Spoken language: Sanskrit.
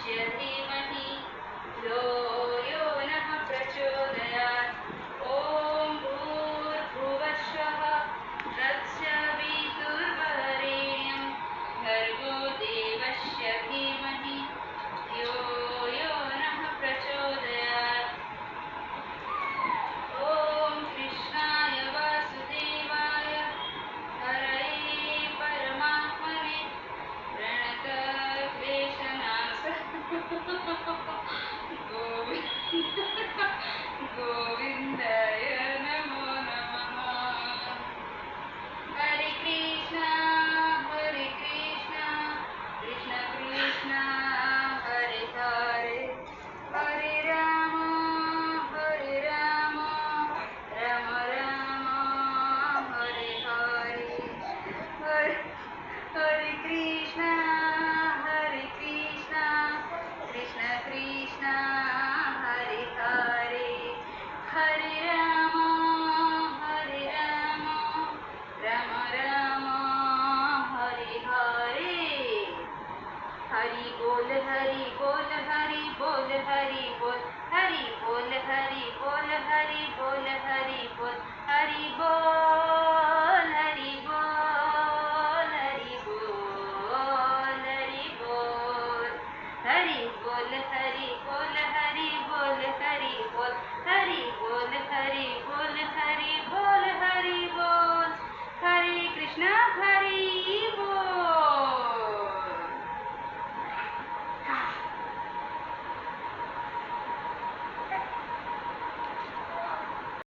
देवस्य धीमहि धियो यो नः प्रचोदयात्। ॐ भूर्भुवस्सुवः तत्सवितुर्वरेण्यं भर्गो देवस्य धीमहि धियो यो नः प्रचोदयात्। ॐ कृष्णाय वासुदेवाय हरये परमात्मने प्रणतक्लेशनाशाय गोविन्दाय नमो नमः। हरे कृष्णा कृष्ण कृष्ण हरे हरे, हरे राम राम राम हरे हरे, हरे हरे कृष्णा कृष्ण कृष्ण हरे हरे, हरे राम राम राम हरे हरे। हरि बोल हरि बोल हरि बोल हरि बोल हरि बोल हरि बोल हरि बोल हरि बोल हरि बोल।